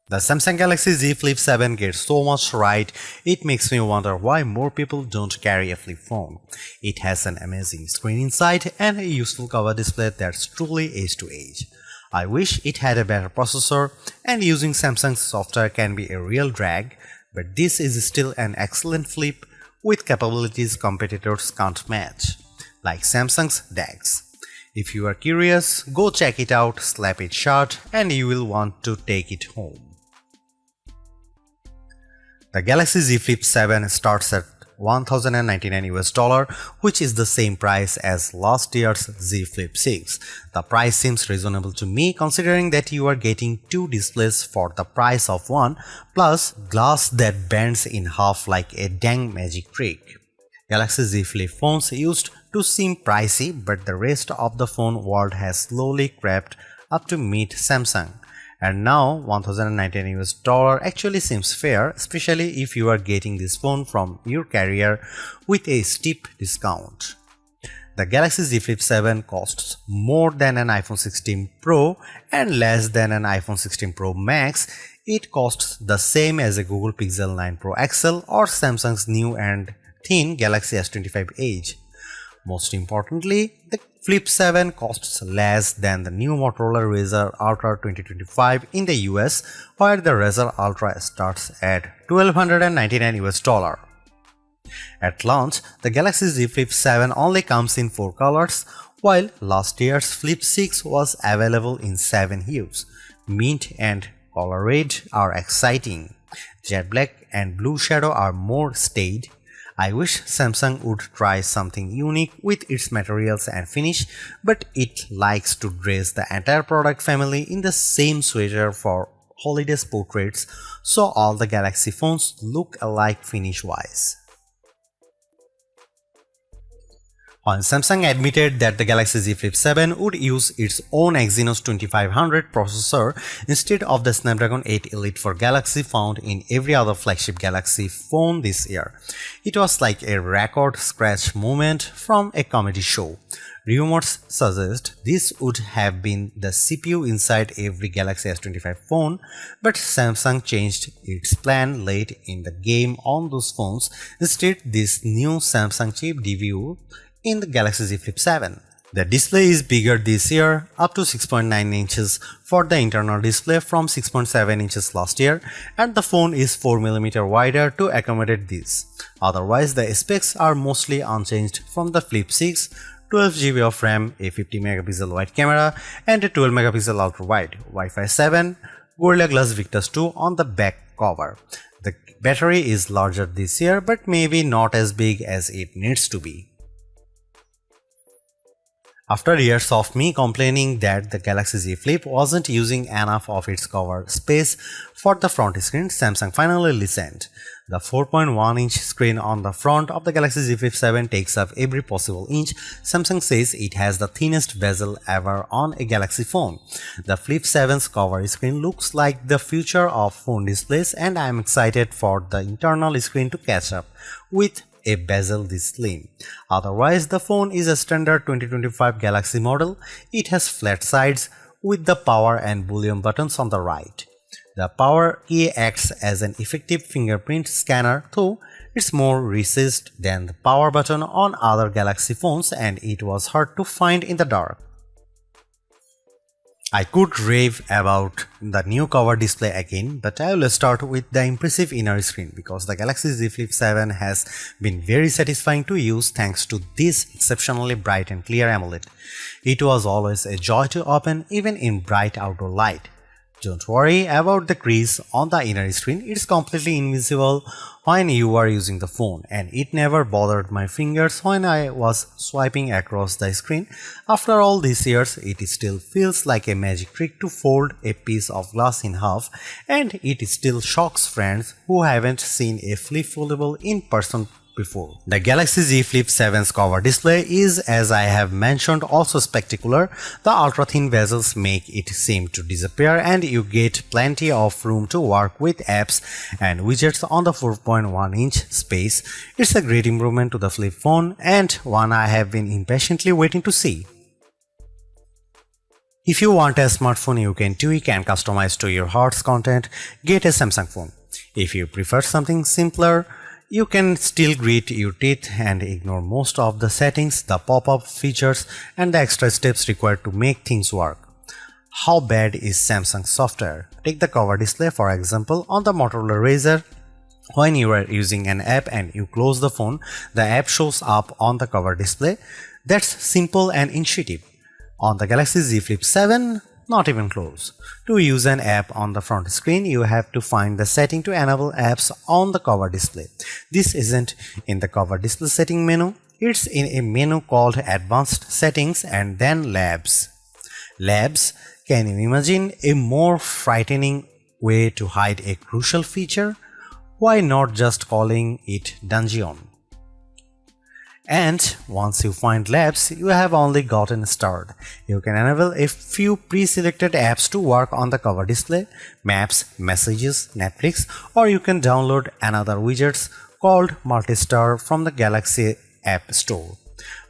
The Samsung Galaxy Z Flip 7 gets so much right, it makes me wonder why more people don't carry a flip phone. It has an amazing screen inside and a useful cover display that's truly edge to edge. I wish it had a better processor, and using Samsung's software can be a real drag, but this is still an excellent flip with capabilities competitors can't match, like Samsung's DeX. If you are curious, go check it out, slap it shut, and you will want to take it home. The Galaxy Z Flip 7 starts at $1,099 which is the same price as last year's Z Flip 6. The price seems reasonable to me considering that you are getting two displays for the price of one, plus glass that bends in half like a dang magic trick. Galaxy Z Flip phones used to seem pricey, but the rest of the phone world has slowly crept up to meet Samsung. And now $1,099 actually seems fair, especially if you are getting this phone from your carrier with a steep discount. The Galaxy Z Flip 7 costs more than an iPhone 16 Pro and less than an iPhone 16 Pro Max. It costs the same as a Google Pixel 9 Pro XL or Samsung's new and thin Galaxy S25 Edge. Most importantly, the Flip 7 costs less than the new Motorola Razr Ultra 2025 in the US, where the Razr Ultra starts at $1,299. At launch, the Galaxy Z Flip 7 only comes in 4 colors, while last year's Flip 6 was available in 7 hues. Mint and color red are exciting. Jet black and blue shadow are more staid. I wish Samsung would try something unique with its materials and finish, but it likes to dress the entire product family in the same sweater for holidays portraits, so all the Galaxy phones look alike finish-wise. When Samsung admitted that the Galaxy Z Flip 7 would use its own Exynos 2500 processor instead of the Snapdragon 8 Elite for Galaxy found in every other flagship Galaxy phone this year, it was like a record scratch moment from a comedy show. Rumors suggest this would have been the CPU inside every Galaxy S25 phone, but Samsung changed its plan late in the game on those phones. Instead, this new Samsung chip debuted in the Galaxy Z Flip 7. The display is bigger this year, up to 6.9 inches for the internal display from 6.7 inches last year, and the phone is 4mm wider to accommodate this. Otherwise, the specs are mostly unchanged from the Flip 6, 12GB of RAM, a 50MP wide camera, and a 12MP ultra wide, Wi-Fi 7, Gorilla Glass Victus 2 on the back cover. The battery is larger this year, but maybe not as big as it needs to be. After years of me complaining that the Galaxy Z Flip wasn't using enough of its cover space for the front screen, Samsung finally listened. The 4.1-inch screen on the front of the Galaxy Z Flip 7 takes up every possible inch. Samsung says it has the thinnest bezel ever on a Galaxy phone. The Flip 7's cover screen looks like the future of phone displays, and I am excited for the internal screen to catch up with a bezel this slim. Otherwise, the phone is a standard 2025 Galaxy model. It has flat sides with the power and volume buttons on the right. The power key acts as an effective fingerprint scanner, though it's more recessed than the power button on other Galaxy phones, and it was hard to find in the dark. I could rave about the new cover display again, but I will start with the impressive inner screen because the Galaxy Z Flip 7 has been very satisfying to use thanks to this exceptionally bright and clear AMOLED. It was always a joy to open even in bright outdoor light. Don't worry about the crease on the inner screen, it's completely invisible when you are using the phone, and it never bothered my fingers when I was swiping across the screen. After all these years, it still feels like a magic trick to fold a piece of glass in half, and it still shocks friends who haven't seen a flip foldable in person before. The Galaxy Z Flip 7's cover display is, as I have mentioned, also spectacular. The ultra-thin bezels make it seem to disappear, and you get plenty of room to work with apps and widgets on the 4.1-inch space. It's a great improvement to the flip phone, and one I have been impatiently waiting to see. If you want a smartphone you can tweak and customize to your heart's content, get a Samsung phone. If you prefer something simpler, you can still grit your teeth and ignore most of the settings, the pop-up features, and the extra steps required to make things work. How bad is Samsung software? Take the cover display for example. On the Motorola Razr, when you are using an app and you close the phone, the app shows up on the cover display. That's simple and intuitive. On the Galaxy Z Flip 7, not even close. To use an app on the front screen, you have to find the setting to enable apps on the cover display. This isn't in the cover display setting menu, it's in a menu called Advanced Settings and then Labs. Labs, can you imagine a more frightening way to hide a crucial feature? Why not just calling it Dungeon? And once you find Labs, you have only gotten started. You can enable a few pre-selected apps to work on the cover display, Maps, Messages, Netflix, or you can download another widgets called Multistar from the Galaxy App Store.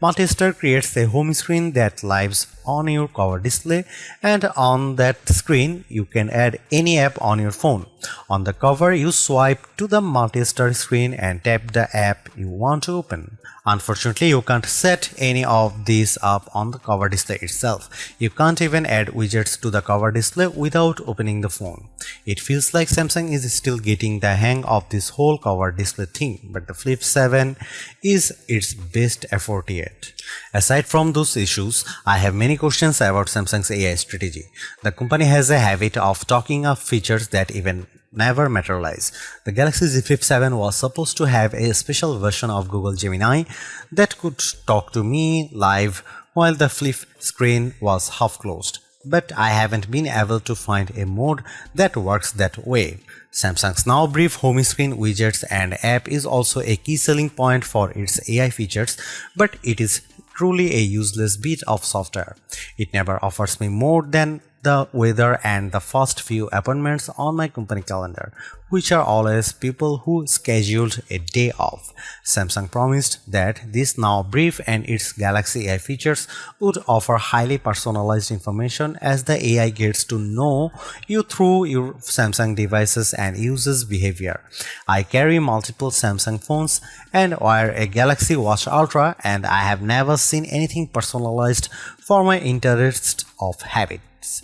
Multistar creates a home screen that lives on your cover display, and on that screen you can add any app on your phone. On the cover, you swipe to the Multistar screen and tap the app you want to open. Unfortunately, you can't set any of these up on the cover display itself. You can't even add widgets to the cover display without opening the phone. It feels like Samsung is still getting the hang of this whole cover display thing, but the Flip 7 is its best effort yet. Aside from those issues, I have many questions about Samsung's AI strategy. The company has a habit of talking up features that even never materialize. The Galaxy Z Flip 7 was supposed to have a special version of Google Gemini that could talk to me live while the flip screen was half closed. But I haven't been able to find a mode that works that way. Samsung's now brief home screen widgets and app is also a key selling point for its AI features, but it is truly a useless bit of software. It never offers me more than the weather and the first few appointments on my company calendar, which are always people who scheduled a day off. Samsung promised that this now brief and its Galaxy AI features would offer highly personalized information as the AI gets to know you through your Samsung devices and users' behavior. I carry multiple Samsung phones and wear a Galaxy Watch Ultra, and I have never seen anything personalized for my interests of habits.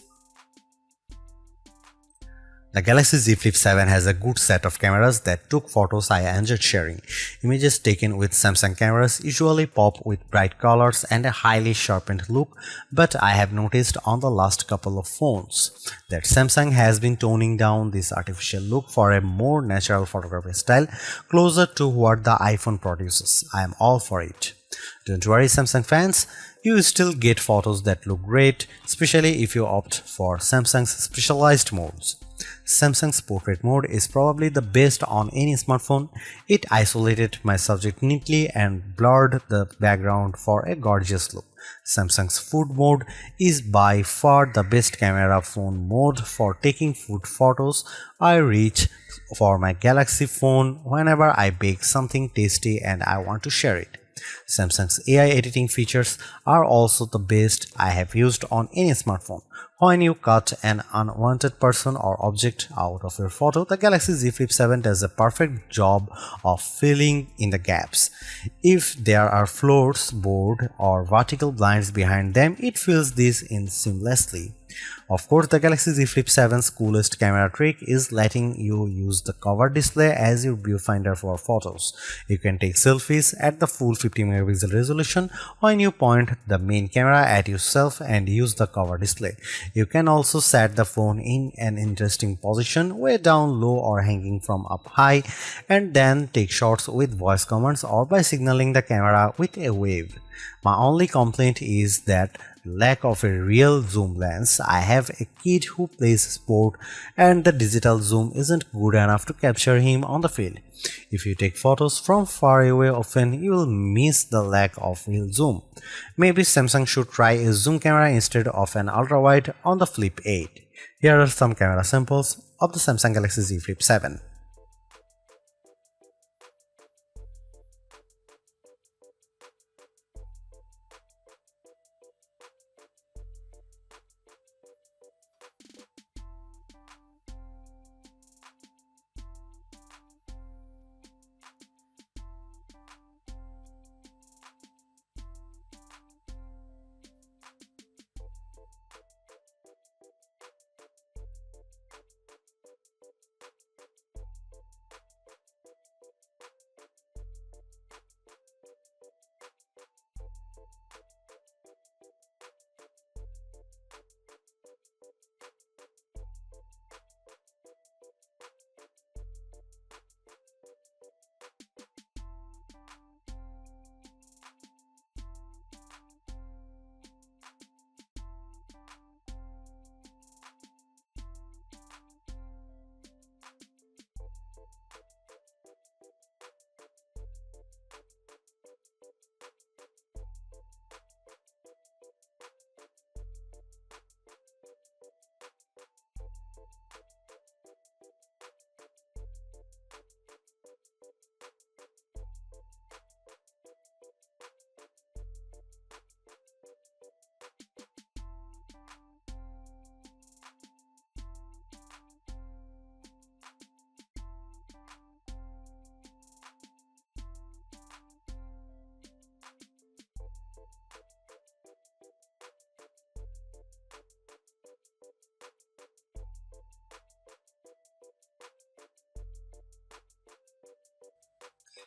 The Galaxy Z Flip 7 has a good set of cameras that took photos I enjoyed sharing. Images taken with Samsung cameras usually pop with bright colors and a highly sharpened look, but I have noticed on the last couple of phones that Samsung has been toning down this artificial look for a more natural photography style closer to what the iPhone produces. I am all for it. Don't worry, Samsung fans, you still get photos that look great, especially if you opt for Samsung's specialized modes. Samsung's portrait mode is probably the best on any smartphone. It isolated my subject neatly and blurred the background for a gorgeous look. Samsung's food mode is by far the best camera phone mode for taking food photos. I reach for my Galaxy phone whenever I bake something tasty and I want to share it. Samsung's AI editing features are also the best I have used on any smartphone. When you cut an unwanted person or object out of your photo, the Galaxy Z Flip 7 does a perfect job of filling in the gaps. If there are floors, board, or vertical blinds behind them, it fills these in seamlessly. Of course, the Galaxy Z Flip 7's coolest camera trick is letting you use the cover display as your viewfinder for photos. You can take selfies at the full 50MP resolution when you point the main camera at yourself and use the cover display. You can also set the phone in an interesting position, way down low or hanging from up high, and then take shots with voice commands or by signaling the camera with a wave. My only complaint is that lack of a real zoom lens. I have a kid who plays sport and the digital zoom isn't good enough to capture him on the field. If you take photos from far away often, you will miss the lack of real zoom. Maybe Samsung should try a zoom camera instead of an ultra-wide on the Flip 8. Here are some camera samples of the Samsung Galaxy Z Flip 7.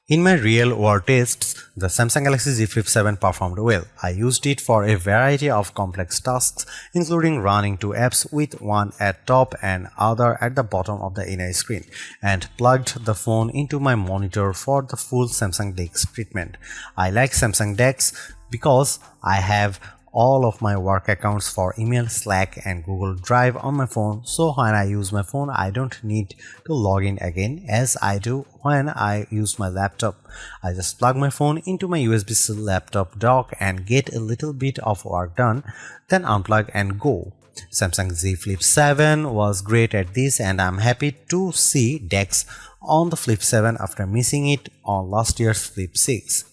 In my real-world tests, the Samsung Galaxy Z Flip 7 performed well. I used it for a variety of complex tasks, including running two apps with one at top and other at the bottom of the inner screen, and plugged the phone into my monitor for the full Samsung DeX treatment. I like Samsung DeX because I have all of my work accounts for email, Slack and Google Drive on my phone, so when I use my phone I don't need to log in again as I do when I use my laptop. I just plug my phone into my USB-C laptop dock and get a little bit of work done, then unplug and go. Samsung Z Flip 7 was great at this, and I'm happy to see DeX on the Flip 7 after missing it on last year's Flip 6.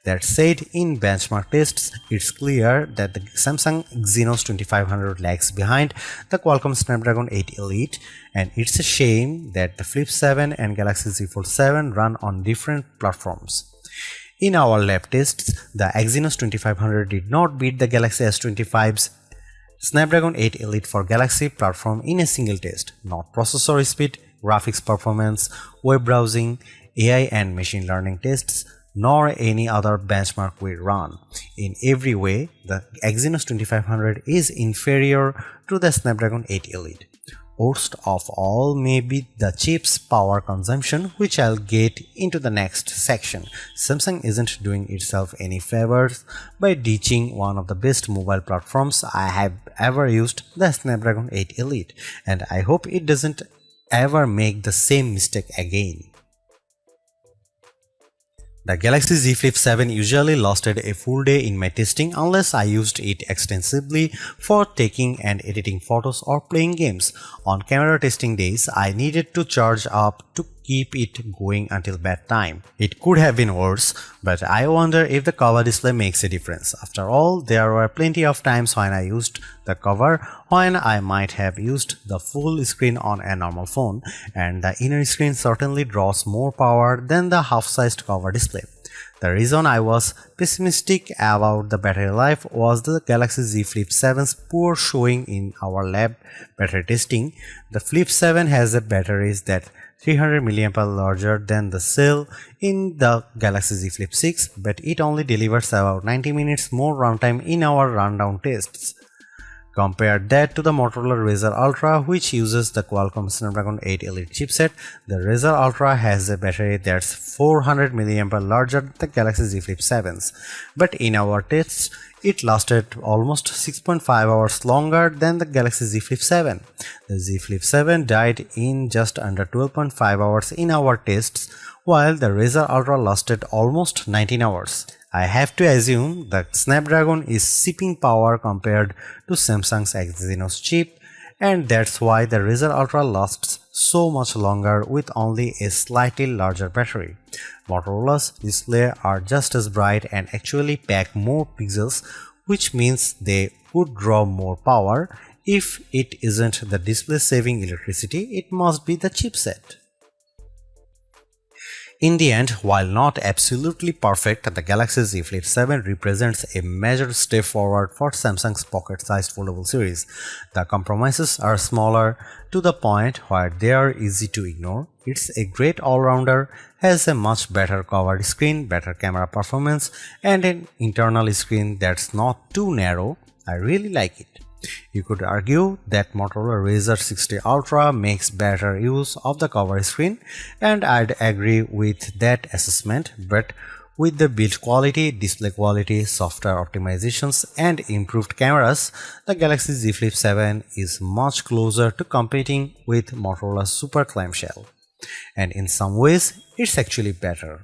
That said, in benchmark tests, it's clear that the Samsung Exynos 2500 lags behind the Qualcomm Snapdragon 8 Elite, and it's a shame that the Flip 7 and Galaxy Z Fold 7 run on different platforms. In our lab tests, the Exynos 2500 did not beat the Galaxy S25's Snapdragon 8 Elite for Galaxy platform in a single test. Not processor speed, graphics performance, web browsing, AI and machine learning tests, nor any other benchmark we run. In every way, the Exynos 2500 is inferior to the Snapdragon 8 Elite. Worst of all may be the chip's power consumption, which I'll get into the next section. Samsung isn't doing itself any favors by ditching one of the best mobile platforms I have ever used, the Snapdragon 8 Elite, and I hope it doesn't ever make the same mistake again. The Galaxy Z Flip 7 usually lasted a full day in my testing unless I used it extensively for taking and editing photos or playing games. On camera testing days, I needed to charge up to keep it going until bedtime. It could have been worse, but I wonder if the cover display makes a difference. After all, there were plenty of times when I used the cover when I might have used the full screen on a normal phone, and the inner screen certainly draws more power than the half-sized cover display. The reason I was pessimistic about the battery life was the Galaxy Z Flip 7's poor showing in our lab battery testing. The Flip 7 has a batteries that 300 mAh larger than the cell in the Galaxy Z Flip 6, but it only delivers about 90 minutes more runtime in our rundown tests. Compare that to the Motorola Razr Ultra, which uses the Qualcomm Snapdragon 8 Elite chipset. The Razr Ultra has a battery that's 400 mAh larger than the Galaxy Z Flip 7's, but in our tests, it lasted almost 6.5 hours longer than the Galaxy Z Flip 7. The Z Flip 7 died in just under 12.5 hours in our tests, while the Razr Ultra lasted almost 19 hours. I have to assume that Snapdragon is sipping power compared to Samsung's Exynos chip, and that's why the Razr Ultra lasts so much longer with only a slightly larger battery. Motorola's displays are just as bright and actually pack more pixels, which means they would draw more power. If it isn't the display saving electricity, it must be the chipset. In the end, while not absolutely perfect, the Galaxy Z Flip 7 represents a major step forward for Samsung's pocket-sized foldable series. The compromises are smaller to the point where they are easy to ignore. It's a great all-rounder, has a much better covered screen, better camera performance, and an internal screen that's not too narrow. I really like it. You could argue that Motorola Razr 60 Ultra makes better use of the cover screen, and I'd agree with that assessment, but with the build quality, display quality, software optimizations, and improved cameras, the Galaxy Z Flip 7 is much closer to competing with Motorola's Super Clamshell. And in some ways, it's actually better.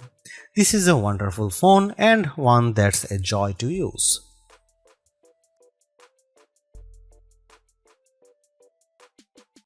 This is a wonderful phone and one that's a joy to use.